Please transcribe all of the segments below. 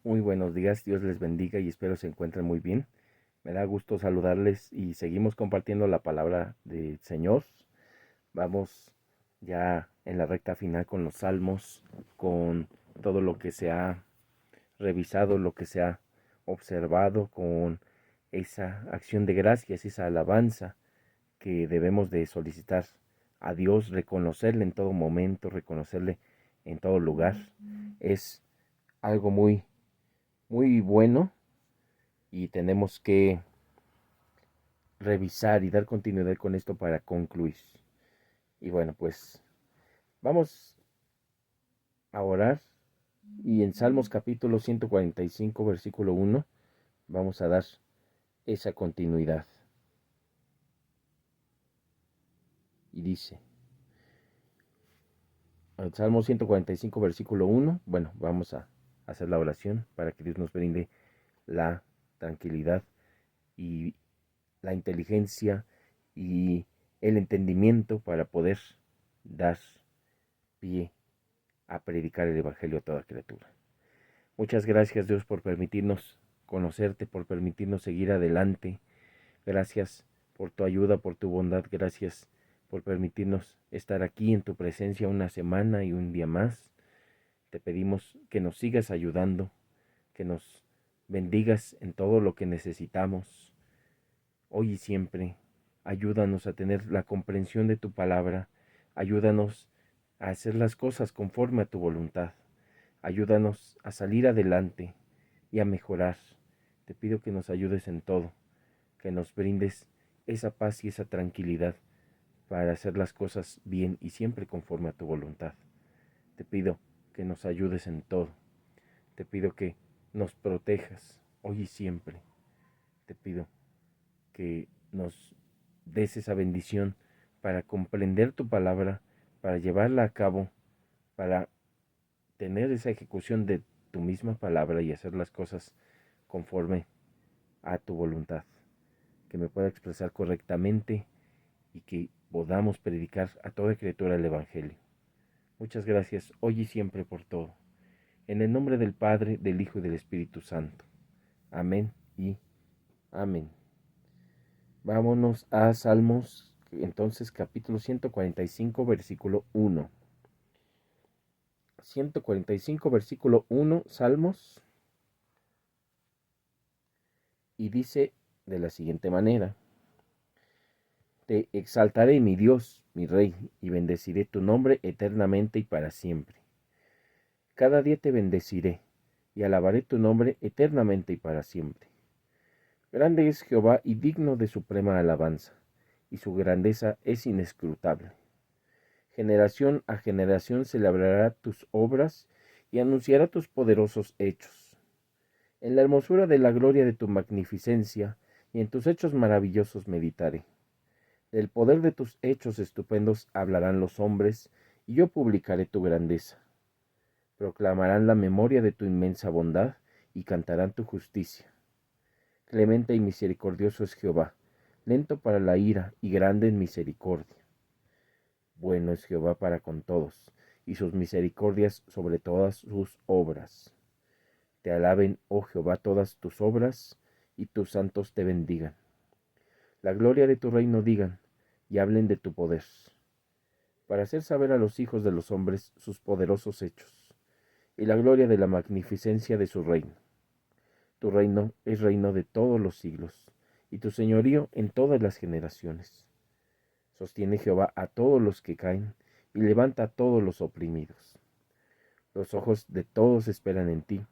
Muy buenos días, Dios les bendiga y espero se encuentren muy bien. Me da gusto saludarles y seguimos compartiendo la palabra del Señor. Vamos ya en la recta final con los salmos, con todo lo que se ha revisado, lo que se ha observado, con esa acción de gracias, esa alabanza que debemos de solicitar a Dios, reconocerle en todo momento, reconocerle en todo lugar. Es algo muy bueno y tenemos que revisar y dar continuidad con esto para concluir. Y bueno, pues vamos a orar y en Salmos capítulo 145 versículo 1 vamos a dar esa continuidad. Y dice, el Salmo 145 versículo 1, bueno, vamos a hacer la oración para que Dios nos brinde la tranquilidad y la inteligencia y el entendimiento para poder dar pie a predicar el Evangelio a toda criatura. Muchas gracias, Dios, por permitirnos conocerte, por permitirnos seguir adelante. Gracias por tu ayuda, por tu bondad. Gracias por permitirnos estar aquí en tu presencia una semana y un día más. Te pedimos que nos sigas ayudando, que nos bendigas en todo lo que necesitamos, hoy y siempre. Ayúdanos a tener la comprensión de tu palabra. Ayúdanos a hacer las cosas conforme a tu voluntad. Ayúdanos a salir adelante y a mejorar. Te pido que nos ayudes en todo, que nos brindes esa paz y esa tranquilidad para hacer las cosas bien y siempre conforme a tu voluntad. Te pido que nos ayudes en todo. Te pido que nos protejas hoy y siempre. Te pido que nos des esa bendición para comprender tu palabra, para llevarla a cabo, para tener esa ejecución de tu misma palabra y hacer las cosas conforme a tu voluntad, que me pueda expresar correctamente y que podamos predicar a toda criatura el Evangelio. Muchas gracias hoy y siempre por todo. En el nombre del Padre, del Hijo y del Espíritu Santo. Amén y amén. Vámonos a Salmos, entonces capítulo 145, versículo 1. 145, versículo 1, Salmos, y dice de la siguiente manera: Te exaltaré, mi Dios, mi Rey, y bendeciré tu nombre eternamente y para siempre. Cada día te bendeciré, y alabaré tu nombre eternamente y para siempre. Grande es Jehová y digno de suprema alabanza, y su grandeza es inescrutable. Generación a generación celebrará tus obras y anunciará tus poderosos hechos. En la hermosura de la gloria de tu magnificencia y en tus hechos maravillosos meditaré. Del poder de tus hechos estupendos hablarán los hombres, y yo publicaré tu grandeza. Proclamarán la memoria de tu inmensa bondad y cantarán tu justicia. Clemente y misericordioso es Jehová, lento para la ira y grande en misericordia. Bueno es Jehová para con todos, y sus misericordias sobre todas sus obras. Te alaben, oh Jehová, todas tus obras, y tus santos te bendigan. La gloria de tu reino digan, y hablen de tu poder, para hacer saber a los hijos de los hombres sus poderosos hechos, y la gloria de la magnificencia de su reino. Tu reino es reino de todos los siglos, y tu señorío en todas las generaciones. Sostiene Jehová a todos los que caen, y levanta a todos los oprimidos. Los ojos de todos esperan en ti,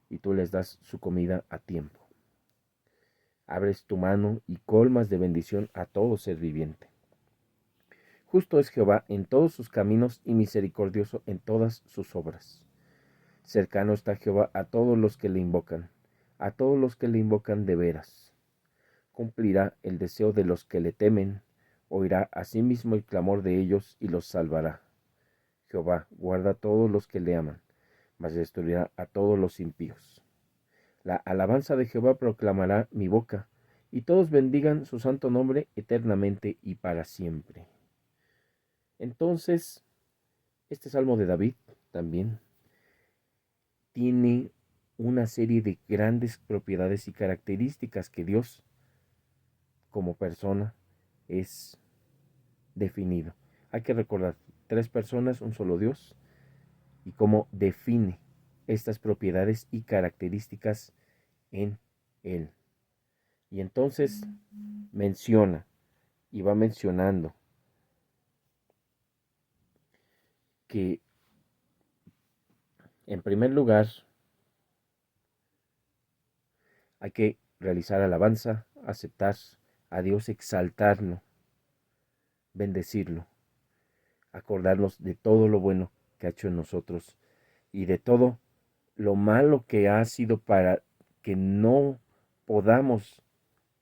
y tú les das su comida a tiempo. Abres tu mano y colmas de bendición a todo ser viviente. Justo es Jehová en todos sus caminos y misericordioso en todas sus obras. Cercano está Jehová a todos los que le invocan, a todos los que le invocan de veras. Cumplirá el deseo de los que le temen, oirá asimismo el clamor de ellos y los salvará. Jehová guarda a todos los que le aman, mas destruirá a todos los impíos. La alabanza de Jehová proclamará mi boca, y todos bendigan su santo nombre eternamente y para siempre. Entonces, este Salmo de David también tiene una serie de grandes propiedades y características que Dios como persona es definido. Hay que recordar, 3 personas, un solo Dios, y cómo define estas propiedades y características en Él. Y entonces menciona y va mencionando que en primer lugar hay que realizar alabanza, aceptar a Dios, exaltarlo, bendecirlo, acordarnos de todo lo bueno que ha hecho en nosotros y de todo lo malo que ha sido para que no podamos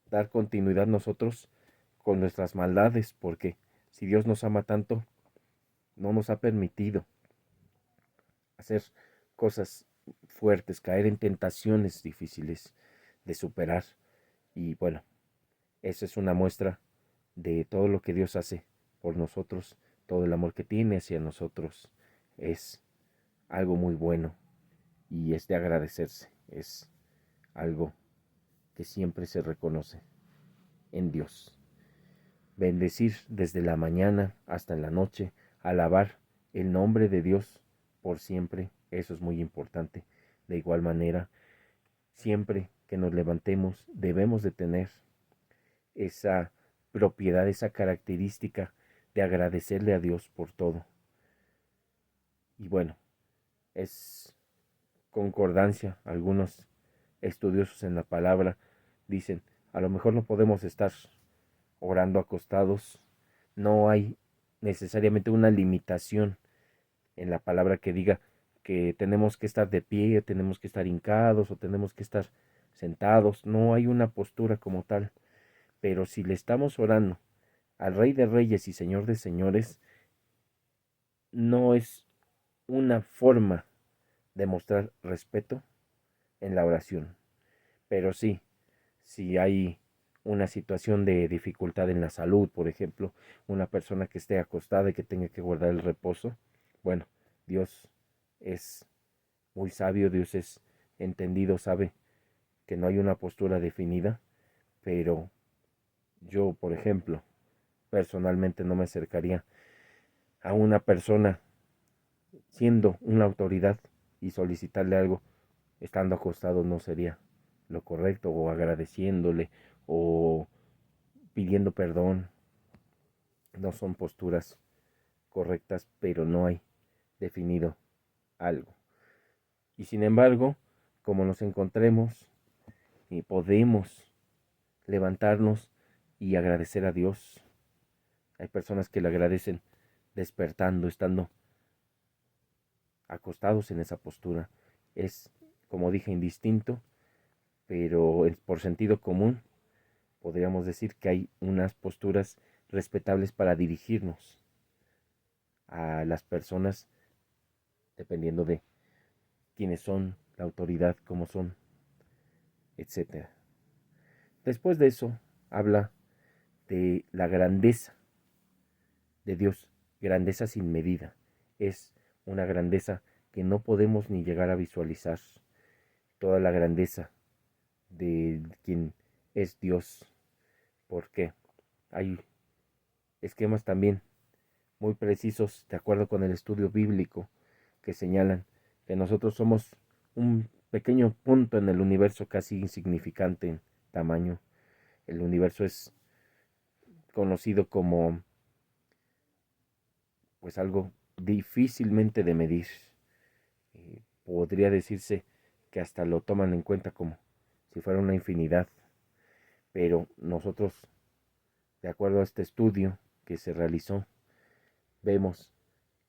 dar continuidad nosotros con nuestras maldades, porque si Dios nos ama tanto, no nos ha permitido hacer cosas fuertes, caer en tentaciones difíciles de superar. Y bueno, esa es una muestra de todo lo que Dios hace por nosotros, todo el amor que tiene hacia nosotros. Es algo muy bueno y es de agradecerse, es algo que siempre se reconoce en Dios. Bendecir desde la mañana hasta en la noche, alabar el nombre de Dios por siempre, eso es muy importante. De igual manera, siempre que nos levantemos debemos de tener esa propiedad, esa característica de agradecerle a Dios por todo. Y bueno, es concordancia. Algunos estudiosos en la palabra dicen, a lo mejor no podemos estar orando acostados, no hay necesariamente una limitación en la palabra que diga que tenemos que estar de pie, o tenemos que estar hincados o tenemos que estar sentados, no hay una postura como tal, pero si le estamos orando al Rey de Reyes y Señor de Señores, no es una forma de mostrar respeto en la oración, pero sí, si hay una situación de dificultad en la salud, por ejemplo, una persona que esté acostada y que tenga que guardar el reposo, bueno, Dios es muy sabio, Dios es entendido, sabe que no hay una postura definida, pero yo, por ejemplo, personalmente no me acercaría a una persona siendo una autoridad y solicitarle algo estando acostado no sería lo correcto, o agradeciéndole o pidiendo perdón. No son posturas correctas, pero no hay definido algo. Y sin embargo, como nos encontremos, podemos levantarnos y agradecer a Dios. Hay personas que le agradecen despertando, estando acostados en esa postura. Es, como dije, indistinto, pero por sentido común podríamos decir que hay unas posturas respetables para dirigirnos a las personas dependiendo de quiénes son, la autoridad, cómo son, etcétera. Después de eso, habla de la grandeza de Dios, grandeza sin medida. Es una grandeza que no podemos ni llegar a visualizar. Toda la grandeza de quien es Dios. Porque hay esquemas también muy precisos, de acuerdo con el estudio bíblico, que señalan que nosotros somos un pequeño punto en el universo, casi insignificante en tamaño. El universo es conocido como pues algo difícilmente de medir. Podría decirse que hasta lo toman en cuenta como si fuera una infinidad, pero nosotros, de acuerdo a este estudio que se realizó, vemos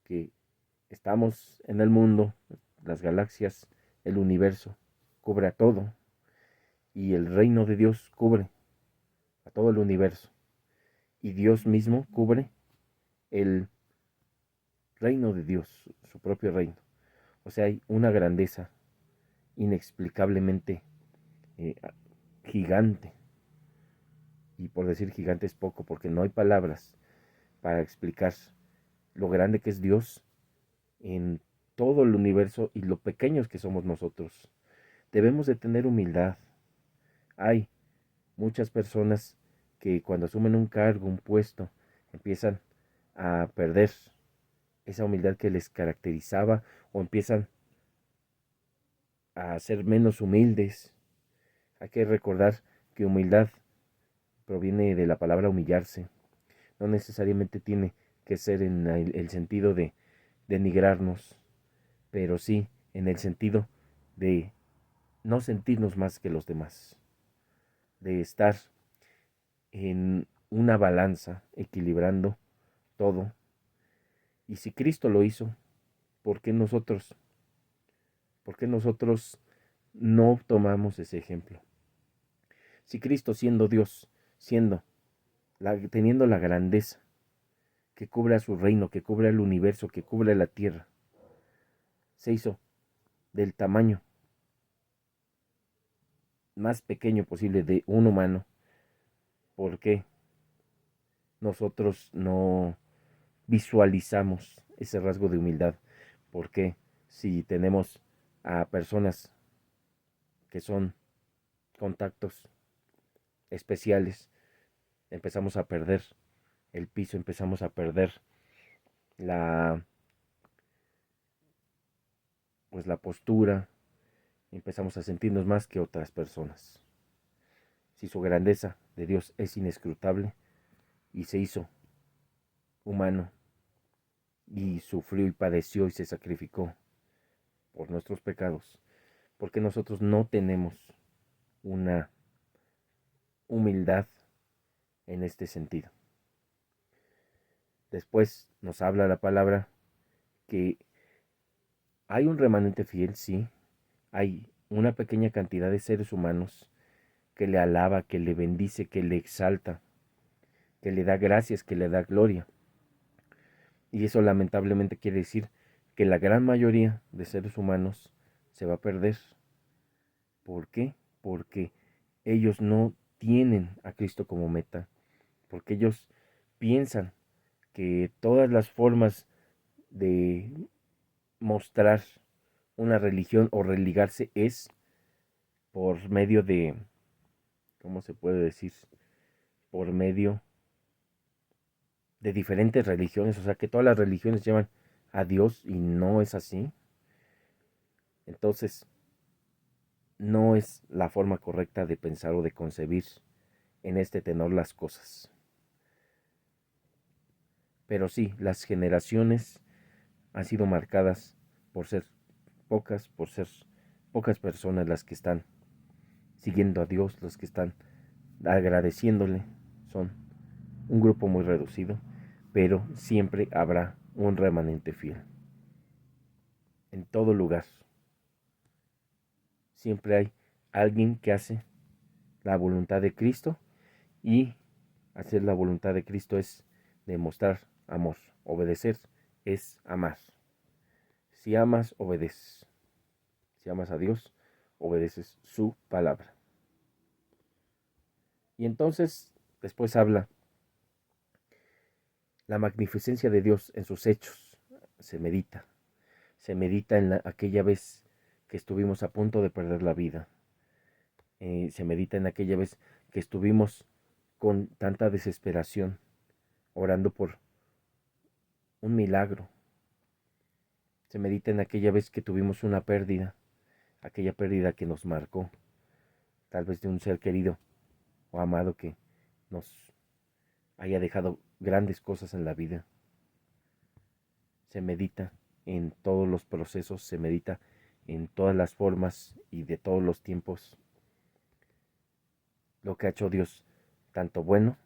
que estamos en el mundo, las galaxias, el universo, cubre a todo, y el reino de Dios cubre a todo el universo, y Dios mismo cubre el reino de Dios, su propio reino. O sea, hay una grandeza inexplicablemente eh, gigante, y por decir gigante es poco, porque no hay palabras para explicar lo grande que es Dios en todo el universo y lo pequeños que somos nosotros. debemos de tener humildad. Hay muchas personas que cuando asumen un cargo, un puesto, empiezan a perder esa humildad que les caracterizaba o empiezan a ser menos humildes. Hay que recordar que humildad proviene de la palabra humillarse. No necesariamente tiene que ser en el sentido de denigrarnos, pero sí en el sentido de no sentirnos más que los demás, de estar en una balanza equilibrando todo. Y si Cristo lo hizo, ¿por qué nosotros? ¿Por qué nosotros no tomamos ese ejemplo? Si Cristo siendo Dios, teniendo la grandeza que cubre a su reino, que cubre el universo, que cubre la tierra, se hizo del tamaño más pequeño posible de un humano, ¿por qué nosotros no visualizamos ese rasgo de humildad? ¿Por qué si tenemos a personas que son contactos especiales, empezamos a perder el piso, empezamos a perder la, pues la postura, empezamos a sentirnos más que otras personas? Si su grandeza de Dios es inescrutable y se hizo humano y sufrió y padeció y se sacrificó por nuestros pecados, ¿por qué nosotros no tenemos una humildad en este sentido? Después nos habla la palabra que hay un remanente fiel, sí, hay una pequeña cantidad de seres humanos que le alaba, que le bendice, que le exalta, que le da gracias, que le da gloria. Y eso lamentablemente quiere decir que la gran mayoría de seres humanos se va a perder. ¿Por qué? Porque ellos no tienen a Cristo como meta, porque ellos piensan que todas las formas de mostrar una religión o religarse es por medio de, ¿cómo se puede decir? Por medio de diferentes religiones, o sea que todas las religiones llevan a Dios y no es así. Entonces, no es la forma correcta de pensar o de concebir en este tenor las cosas. Pero sí, las generaciones han sido marcadas por ser pocas personas las que están siguiendo a Dios, los que están agradeciéndole. Son un grupo muy reducido, pero siempre habrá un remanente fiel. En todo lugar. Siempre hay alguien que hace la voluntad de Cristo, y hacer la voluntad de Cristo es demostrar amor. Obedecer es amar. Si amas, obedeces. Si amas a Dios, obedeces su palabra. Y entonces después habla la magnificencia de Dios en sus hechos. Se medita. Se medita en aquella vez que estuvimos a punto de perder la vida. Se medita en aquella vez que estuvimos con tanta desesperación, orando por un milagro. Se medita en aquella vez que tuvimos una pérdida, aquella pérdida que nos marcó, tal vez de un ser querido o amado que nos haya dejado grandes cosas en la vida. Se medita en todos los procesos, se medita en todas las formas y de todos los tiempos lo que ha hecho Dios, tanto bueno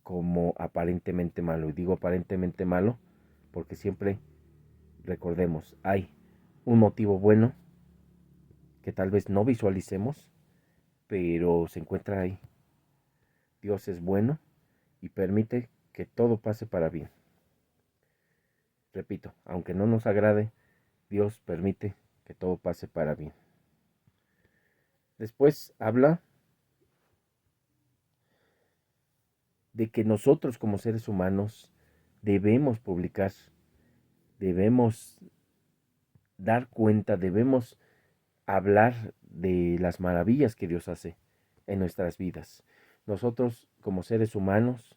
como aparentemente malo. Y digo aparentemente malo porque siempre recordemos, hay un motivo bueno que tal vez no visualicemos, pero se encuentra ahí. Dios es bueno y permite que todo pase para bien. Repito, aunque no nos agrade, Dios permite que todo pase para bien. Después habla de que nosotros como seres humanos debemos publicar, debemos dar cuenta, debemos hablar de las maravillas que Dios hace en nuestras vidas. Nosotros, como seres humanos,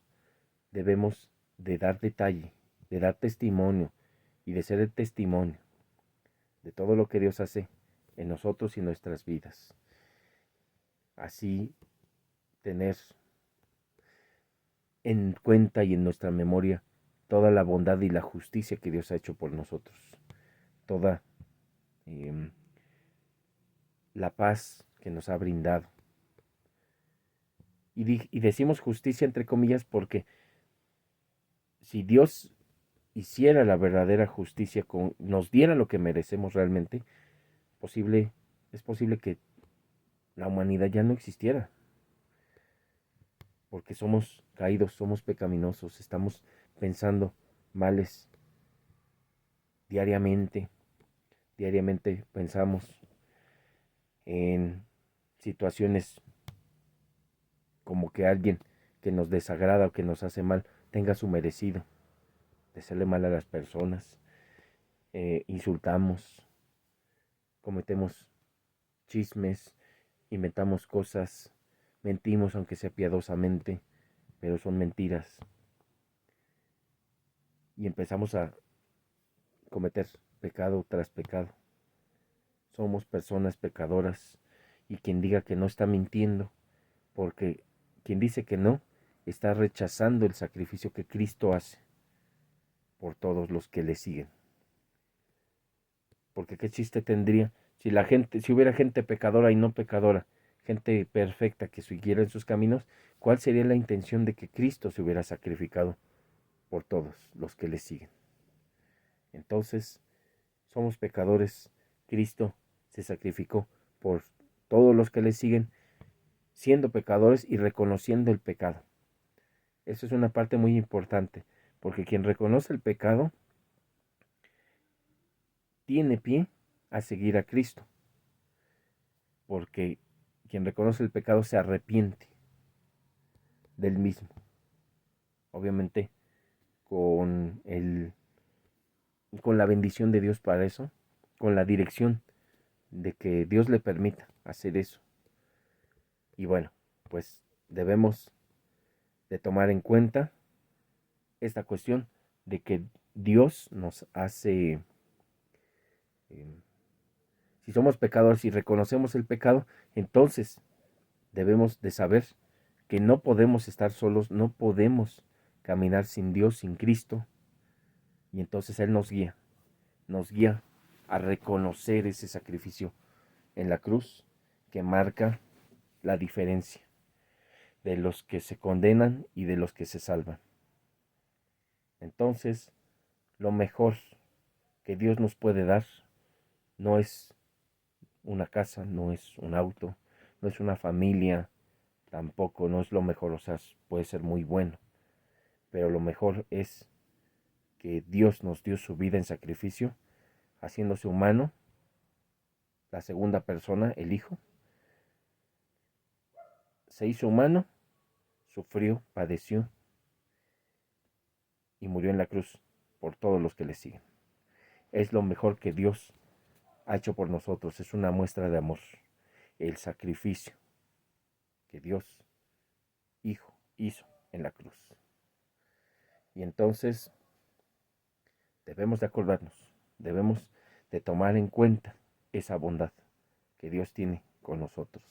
debemos de dar detalle, de dar testimonio y de ser el testimonio de todo lo que Dios hace en nosotros y en nuestras vidas. Así tener en cuenta y en nuestra memoria toda la bondad y la justicia que Dios ha hecho por nosotros. Toda la paz que nos ha brindado. Y decimos justicia entre comillas porque si Dios hiciera la verdadera justicia, nos diera lo que merecemos realmente, es posible que la humanidad ya no existiera. Porque somos caídos, somos pecaminosos, estamos pensando males diariamente. Diariamente pensamos en situaciones como que alguien que nos desagrada o que nos hace mal tenga su merecido de hacerle mal a las personas. Insultamos, cometemos chismes, inventamos cosas, mentimos aunque sea piadosamente, pero son mentiras. Y empezamos a cometer pecado tras pecado. Somos personas pecadoras y quien diga que no está mintiendo, porque quien dice que no está rechazando el sacrificio que Cristo hace por todos los que le siguen. Porque qué chiste tendría si hubiera gente pecadora y no pecadora, gente perfecta que siguiera en sus caminos, ¿cuál sería la intención de que Cristo se hubiera sacrificado por todos los que le siguen? Entonces, somos pecadores, Cristo se sacrificó por todos los que le siguen, siendo pecadores y reconociendo el pecado. Eso es una parte muy importante, porque quien reconoce el pecado tiene pie a seguir a Cristo, porque quien reconoce el pecado se arrepiente del mismo. Obviamente con la bendición de Dios para eso, con la dirección de que Dios le permita hacer eso. Y bueno, pues debemos de tomar en cuenta esta cuestión de que Dios nos hace, si somos pecadores y reconocemos el pecado, entonces debemos de saber que no podemos estar solos, no podemos caminar sin Dios, sin Cristo, y entonces Él nos guía a reconocer ese sacrificio en la cruz que marca la diferencia de los que se condenan y de los que se salvan. Entonces, lo mejor que Dios nos puede dar no es una casa, no es un auto, no es una familia, tampoco no es lo mejor, o sea, puede ser muy bueno, pero lo mejor es que Dios nos dio su vida en sacrificio, haciéndose humano, la segunda persona, el Hijo, se hizo humano, sufrió, padeció y murió en la cruz por todos los que le siguen. Es lo mejor que Dios ha hecho por nosotros, es una muestra de amor, el sacrificio que Dios Hijo hizo en la cruz. Y entonces debemos de acordarnos, debemos de tomar en cuenta esa bondad que Dios tiene con nosotros.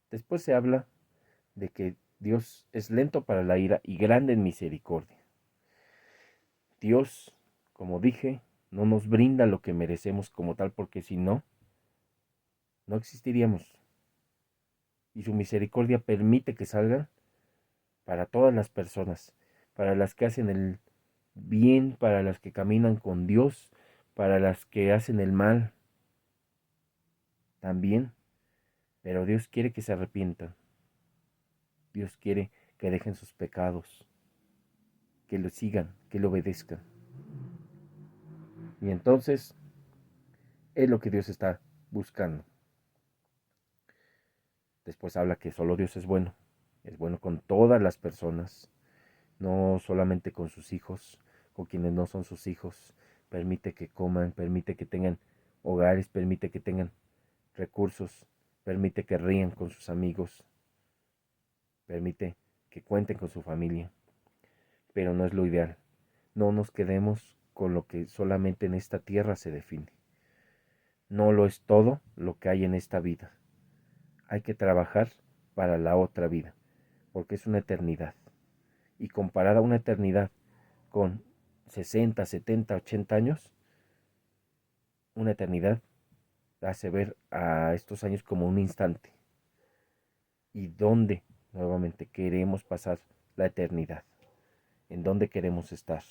Después se habla de que Dios es lento para la ira y grande en misericordia. Dios, como dije, no nos brinda lo que merecemos como tal, porque si no, no existiríamos. Y su misericordia permite que salgan para todas las personas, para las que hacen el bien, para las que caminan con Dios, para las que hacen el mal también. Pero Dios quiere que se arrepientan. Dios quiere que dejen sus pecados, que lo sigan, que lo obedezcan. Y entonces es lo que Dios está buscando. Después habla que solo Dios es bueno con todas las personas, no solamente con sus hijos, con quienes no son sus hijos. Permite que coman, permite que tengan hogares, permite que tengan recursos, permite que rían con sus amigos, permite que cuenten con su familia, pero no es lo ideal. No nos quedemos con lo que solamente en esta tierra se define. No lo es todo lo que hay en esta vida. Hay que trabajar para la otra vida, porque es una eternidad. Y comparada a una eternidad con 60, 70, 80 años, una eternidad hace ver a estos años como un instante. ¿Y dónde nuevamente queremos pasar la eternidad? ¿En dónde queremos estar?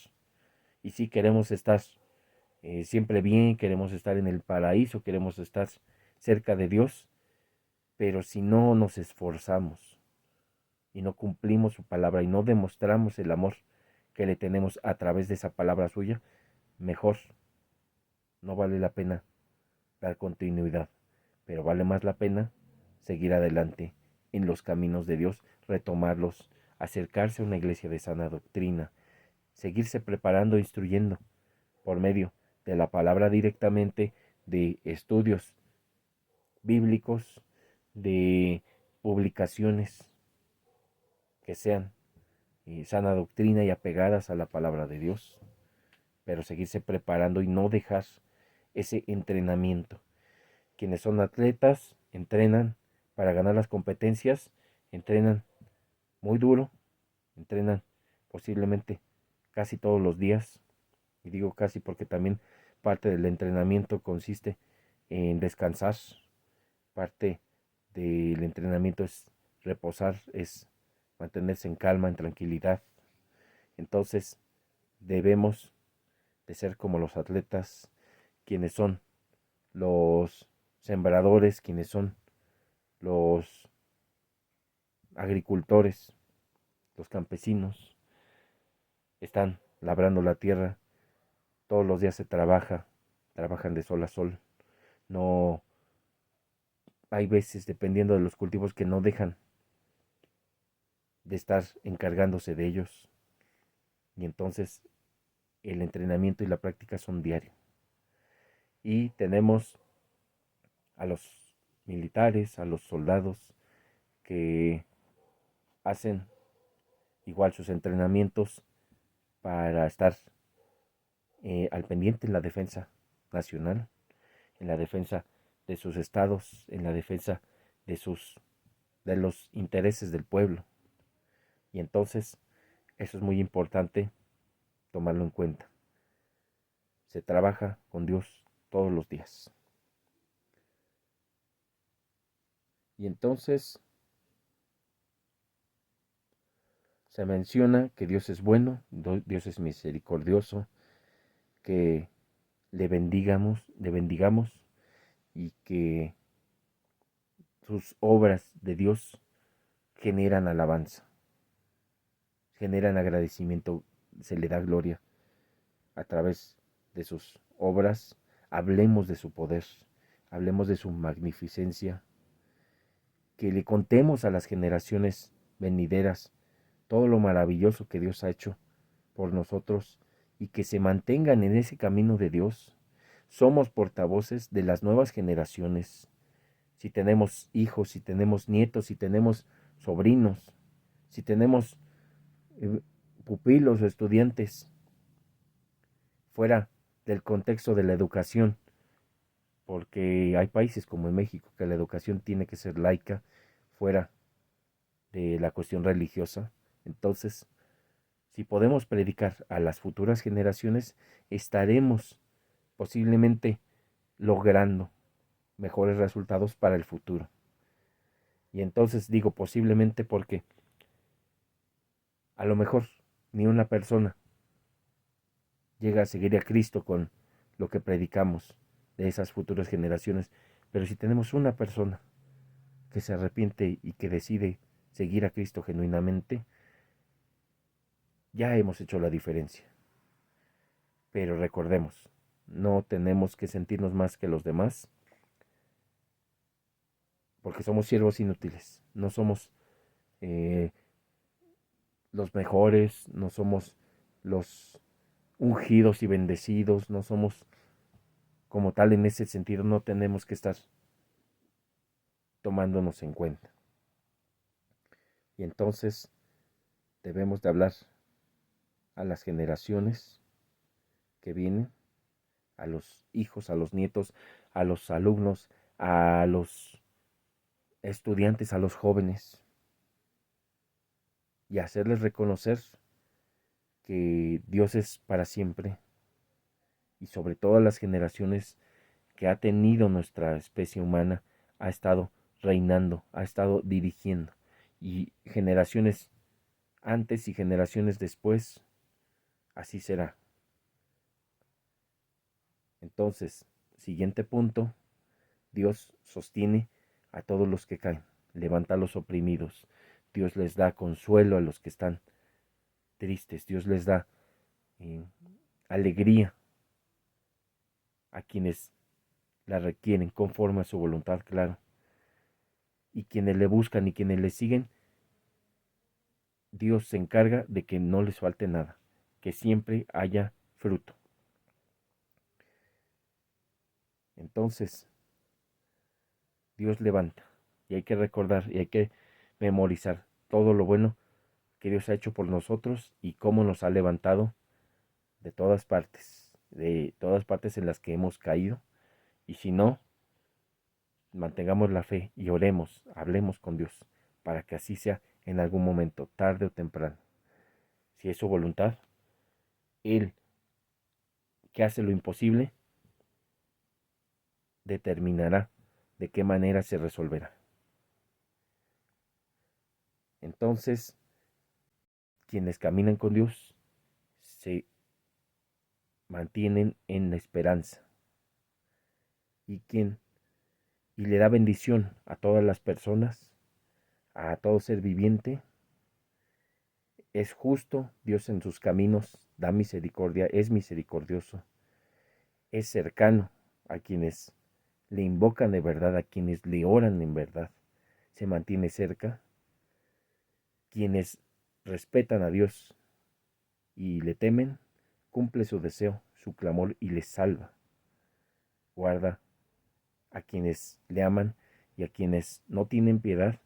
Y si queremos estar siempre bien, queremos estar en el paraíso, queremos estar cerca de Dios, pero si no nos esforzamos y no cumplimos su palabra y no demostramos el amor que le tenemos a través de esa palabra suya, mejor no vale la pena dar continuidad, pero vale más la pena seguir adelante en los caminos de Dios, retomarlos, acercarse a una iglesia de sana doctrina, seguirse preparando e instruyendo por medio de la palabra directamente, de estudios bíblicos, de publicaciones que sean sana doctrina y apegadas a la palabra de Dios, pero seguirse preparando y no dejar ese entrenamiento. Quienes son atletas entrenan para ganar las competencias, entrenan muy duro, entrenan posiblemente casi todos los días, y digo casi porque también parte del entrenamiento consiste en descansar, parte del entrenamiento es reposar, es mantenerse en calma, en tranquilidad. Entonces debemos de ser como los atletas, quienes son los sembradores, quienes son los agricultores, los campesinos, están labrando la tierra, todos los días se trabaja, trabajan de sol a sol, no hay veces, dependiendo de los cultivos, que no dejan de estar encargándose de ellos, y entonces el entrenamiento y la práctica son diarios. Y tenemos a los militares, a los soldados que hacen igual sus entrenamientos para estar al pendiente en la defensa nacional, en la defensa de sus estados, en la defensa de de los intereses del pueblo. Y entonces eso es muy importante tomarlo en cuenta. Se trabaja con Dios todos los días. Y entonces se menciona que Dios es bueno, Dios es misericordioso, que le bendigamos y que sus obras de Dios generan alabanza, generan agradecimiento, se le da gloria a través de sus obras. Hablemos de su poder, hablemos de su magnificencia, que le contemos a las generaciones venideras todo lo maravilloso que Dios ha hecho por nosotros y que se mantengan en ese camino de Dios. Somos portavoces de las nuevas generaciones. Si tenemos hijos, si tenemos nietos, si tenemos sobrinos, si tenemos eh, pupilos o estudiantes fuera del contexto de la educación, porque hay países como en México que la educación tiene que ser laica, fuera de la cuestión religiosa. Entonces, si podemos predicar a las futuras generaciones, estaremos posiblemente logrando mejores resultados para el futuro. Y entonces digo posiblemente porque a lo mejor ni una persona llega a seguir a Cristo con lo que predicamos de esas futuras generaciones, pero si tenemos una persona que se arrepiente y que decide seguir a Cristo genuinamente, ya hemos hecho la diferencia. Pero recordemos, no tenemos que sentirnos más que los demás, porque somos siervos inútiles, no somos eh, los mejores, no somos los ungidos y bendecidos, no somos como tal, en ese sentido, no tenemos que estar tomándonos en cuenta. Y entonces debemos de hablar a las generaciones que vienen, a los hijos, a los nietos, a los alumnos, a los estudiantes, a los jóvenes, y hacerles reconocer que Dios es para siempre, y sobre todas las generaciones que ha tenido nuestra especie humana, ha estado reinando, ha estado dirigiendo, y generaciones antes y generaciones después, así será. Entonces, siguiente punto, Dios sostiene a todos los que caen, levanta a los oprimidos, Dios les da consuelo a los que están tristes, Dios les da alegría a quienes la requieren conforme a su voluntad, claro. Y quienes le buscan y quienes le siguen, Dios se encarga de que no les falte nada, que siempre haya fruto. Entonces, Dios levanta, y hay que recordar y hay que memorizar todo lo bueno que Dios ha hecho por nosotros y cómo nos ha levantado de todas partes en las que hemos caído. Y si no, mantengamos la fe y oremos, hablemos con Dios, para que así sea en algún momento, tarde o temprano. Si es su voluntad, Él, que hace lo imposible, determinará de qué manera se resolverá. Entonces, quienes caminan con Dios se mantienen en la esperanza, y le da bendición a todas las personas, a todo ser viviente. Es justo, Dios en sus caminos da misericordia, es misericordioso, es cercano a quienes le invocan de verdad, a quienes le oran en verdad, se mantiene cerca. Quienes respetan a Dios y le temen, cumple su deseo, su clamor y les salva. Guarda a quienes le aman, y a quienes no tienen piedad,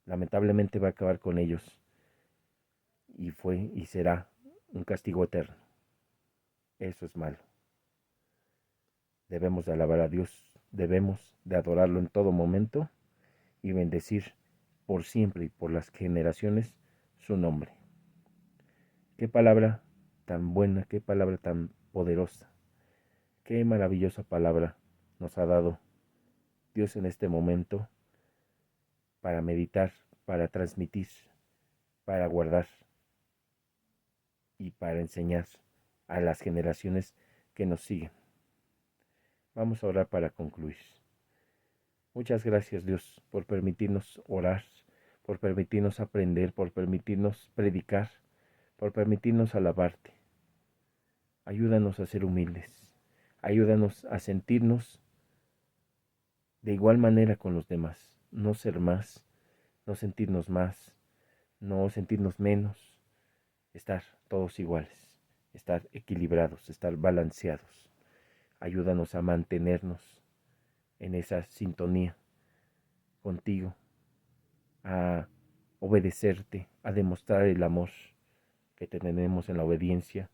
lamentablemente va a acabar con ellos, y fue y será un castigo eterno. Eso es malo. Debemos de alabar a Dios, debemos de adorarlo en todo momento y bendecir por siempre y por las generaciones su nombre. Qué palabra tan buena, qué palabra tan poderosa, qué maravillosa palabra nos ha dado Dios en este momento para meditar, para transmitir, para guardar y para enseñar a las generaciones que nos siguen. Vamos a orar para concluir. Muchas gracias, Dios, por permitirnos orar, por permitirnos aprender, por permitirnos predicar, por permitirnos alabarte. Ayúdanos a ser humildes, ayúdanos a sentirnos de igual manera con los demás, no ser más, no sentirnos más, no sentirnos menos, estar todos iguales, estar equilibrados, estar balanceados. Ayúdanos a mantenernos en esa sintonía contigo, a obedecerte, a demostrar el amor que tenemos en la obediencia,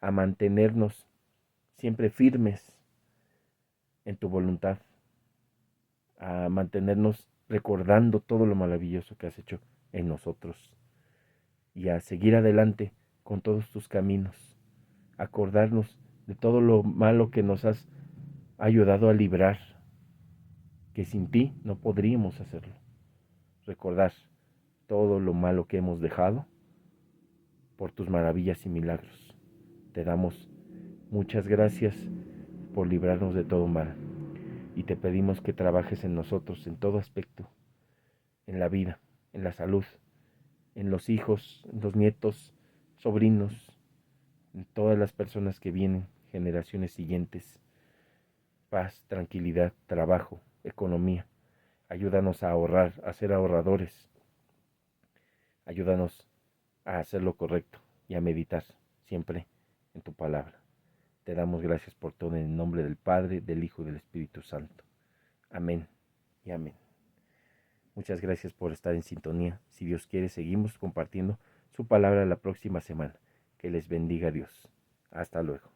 a mantenernos siempre firmes en tu voluntad, a mantenernos recordando todo lo maravilloso que has hecho en nosotros, y a seguir adelante con todos tus caminos, acordarnos de todo lo malo que nos has ayudado a librar, que sin ti no podríamos hacerlo. Recordar todo lo malo que hemos dejado por tus maravillas y milagros. Te damos muchas gracias por librarnos de todo mal, y te pedimos que trabajes en nosotros en todo aspecto, en la vida, en la salud, en los hijos, en los nietos, sobrinos, en todas las personas que vienen, generaciones siguientes. Paz, tranquilidad, trabajo, economía. Ayúdanos a ahorrar, a ser ahorradores. Ayúdanos a hacer lo correcto y a meditar siempre en tu palabra. te damos gracias por todo en el nombre del Padre, del Hijo y del Espíritu Santo. Amén y amén. Muchas gracias por estar en sintonía. Si Dios quiere, seguimos compartiendo su palabra la próxima semana. Que les bendiga Dios. Hasta luego.